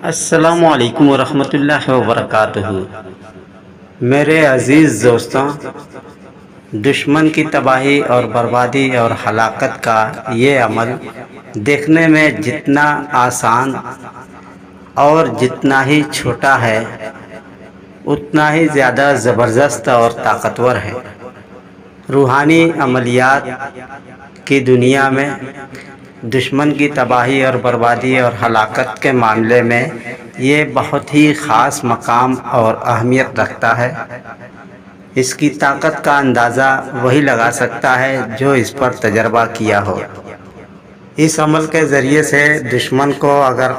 السلام علیکم ورحمۃ اللہ وبرکاتہ۔ میرے عزیز دوستوں، دشمن کی تباہی اور بربادی اور ہلاکت کا یہ عمل دیکھنے میں جتنا آسان اور جتنا ہی چھوٹا ہے، اتنا ہی زیادہ زبردست اور طاقتور ہے۔ روحانی عملیات کی دنیا میں دشمن کی تباہی اور بربادی اور ہلاکت کے معاملے میں یہ بہت ہی خاص مقام اور اہمیت رکھتا ہے۔ اس کی طاقت کا اندازہ وہی لگا سکتا ہے جو اس پر تجربہ کیا ہو۔ اس عمل کے ذریعے سے دشمن کو اگر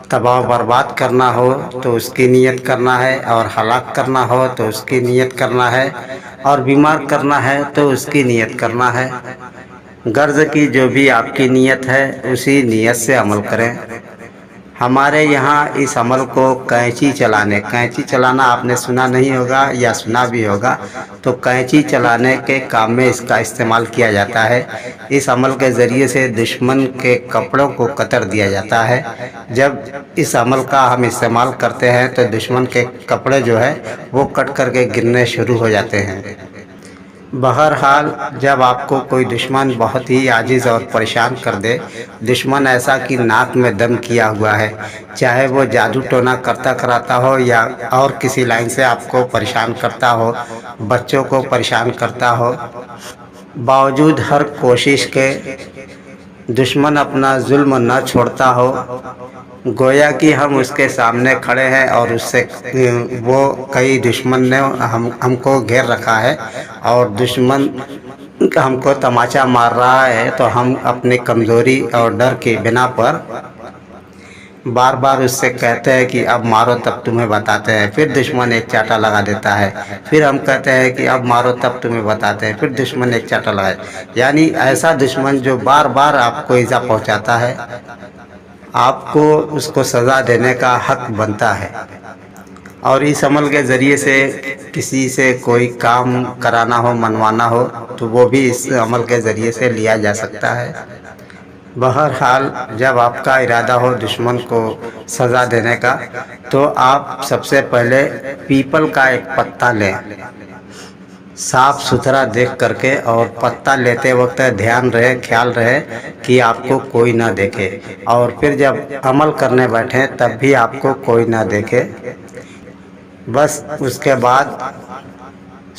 تباہ و برباد کرنا ہو تو اس کی نیت کرنا ہے، اور ہلاک کرنا ہو تو اس کی نیت کرنا ہے، اور بیمار کرنا ہے تو اس کی نیت کرنا ہے۔ غرض کی جو بھی آپ کی نیت ہے اسی نیت سے عمل کریں۔ ہمارے یہاں اس عمل کو کینچی چلانا آپ نے سنا نہیں ہوگا یا سنا بھی ہوگا، تو کینچی چلانے کے کام میں اس کا استعمال کیا جاتا ہے۔ اس عمل کے ذریعے سے دشمن کے کپڑوں کو قطر دیا جاتا ہے۔ جب اس عمل کا ہم استعمال کرتے ہیں تو دشمن کے کپڑے جو ہے وہ کٹ کر کے گرنے شروع ہو جاتے ہیں۔ بہرحال جب آپ کو کوئی دشمن بہت ہی عاجز اور پریشان کر دے، دشمن ایسا کہ ناک میں دم کیا ہوا ہے، چاہے وہ جادو ٹونا کرتا کراتا ہو یا اور کسی لائن سے آپ کو پریشان کرتا ہو، بچوں کو پریشان کرتا ہو، باوجود ہر کوشش کے دشمن اپنا ظلم نہ چھوڑتا ہو، گویا کہ ہم اس کے سامنے کھڑے ہیں اور اس سے وہ کئی دشمن نے ہم کو گھیر رکھا ہے اور دشمن ہم کو تماچا مار رہا ہے، تو ہم اپنی کمزوری اور ڈر کی بنا پر بار بار اس سے کہتے ہیں کہ اب مارو تب تمہیں بتاتے ہیں، پھر دشمن ایک چاٹا لگا دیتا ہے، پھر ہم کہتے ہیں کہ اب مارو تب تمہیں بتاتے ہیں، پھر دشمن ایک چاٹا لگا، یعنی ایسا دشمن جو بار بار آپ کو ایذا پہنچاتا ہے، آپ کو اس کو سزا دینے کا حق بنتا ہے۔ اور اس عمل کے ذریعے سے کسی سے کوئی کام کرانا ہو، منوانا ہو، تو وہ بھی اس عمل کے ذریعے سے لیا جا سکتا ہے۔ بہرحال جب آپ کا ارادہ ہو دشمن کو سزا دینے کا، تو آپ سب سے پہلے پیپل کا ایک پتا لیں، صاف ستھرا دیکھ کر کے، اور پتا لیتے وقت دھیان رہے، خیال رہے کہ آپ کو کوئی نہ دیکھے، اور پھر جب عمل کرنے بیٹھیں تب بھی آپ کو کوئی نہ دیکھے۔ بس اس کے بعد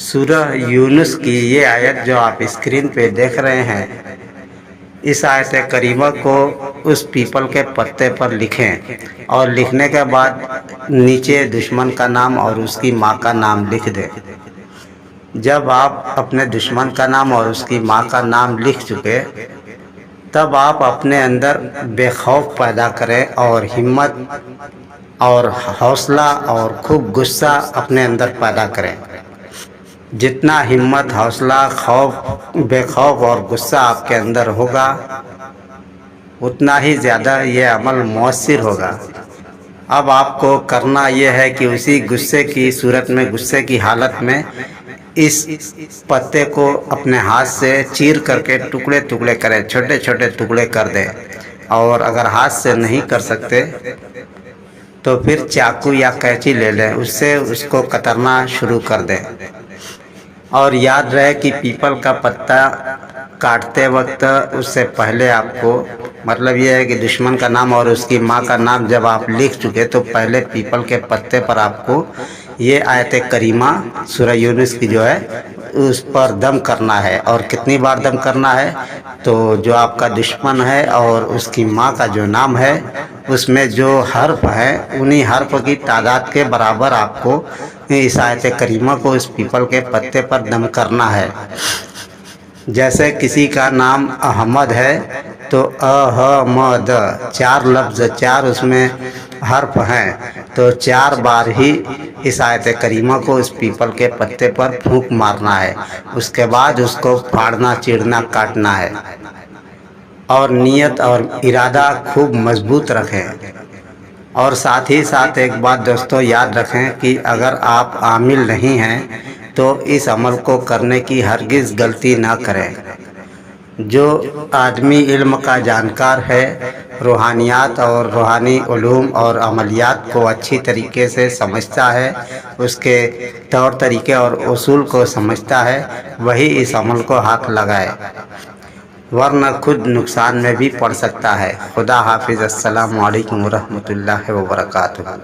سورہ یونس کی یہ آیت جو آپ اسکرین پہ دیکھ رہے ہیں، اس آیت کریمہ کو اس پیپل کے پتے پر لکھیں، اور لکھنے کے بعد نیچے دشمن کا نام اور اس کی ماں کا نام لکھ دیں۔ جب آپ اپنے دشمن کا نام اور اس کی ماں کا نام لکھ چکے، تب آپ اپنے اندر بے خوف پیدا کریں اور ہمت اور حوصلہ اور خوب غصہ اپنے اندر پیدا کریں۔ جتنا ہمت، حوصلہ، بے خوف اور غصہ آپ کے اندر ہوگا، اتنا ہی زیادہ یہ عمل مؤثر ہوگا۔ اب آپ کو کرنا یہ ہے کہ اسی غصے کی صورت میں، غصے کی حالت میں، اس پتے کو اپنے ہاتھ سے چیر کر کے ٹکڑے ٹکڑے کریں، چھوٹے چھوٹے ٹکڑے کر دیں، اور اگر ہاتھ سے نہیں کر سکتے تو پھر چاقو یا قینچی لے لیں، اس سے اس کو کترنا شروع کر دیں۔ اور یاد رہے کہ پیپل کا پتا کاٹتے وقت اس سے پہلے آپ کو، مطلب یہ ہے کہ دشمن کا نام اور اس کی ماں کا نام جب آپ لکھ چکے تو پہلے پیپل کے پتے پر آپ کو یہ آیت کریمہ سورہ یونس کی جو ہے اس پر دم کرنا ہے۔ اور کتنی بار دم کرنا ہے؟ تو جو آپ کا دشمن ہے اور اس کی ماں کا جو نام ہے، اس میں جو حرف ہیں انہی حرف کی تعداد کے برابر آپ کو اس آیت کریمہ کو اس پیپل کے پتے پر دم کرنا ہے۔ جیسے کسی کا نام احمد ہے تو احمد، 4 لفظ، 4 اس میں حرف ہیں، تو 4 بار ہی اس آیت کریمہ کو اس پیپل کے پتے پر پھونک مارنا ہے۔ اس کے بعد اس کو پھاڑنا، چیرنا، کاٹنا ہے، اور نیت اور ارادہ خوب مضبوط رکھیں۔ اور ساتھ ہی ساتھ ایک بات دوستو یاد رکھیں کہ اگر آپ عامل نہیں ہیں تو اس عمل کو کرنے کی ہرگز غلطی نہ کریں۔ جو آدمی علم کا جانکار ہے، روحانیات اور روحانی علوم اور عملیات کو اچھی طریقے سے سمجھتا ہے، اس کے طور طریقے اور اصول کو سمجھتا ہے، وہی اس عمل کو ہاتھ لگائے، ورنہ خود نقصان میں بھی پڑ سکتا ہے۔ خدا حافظ۔ السلام علیکم ورحمۃ اللہ وبرکاتہ۔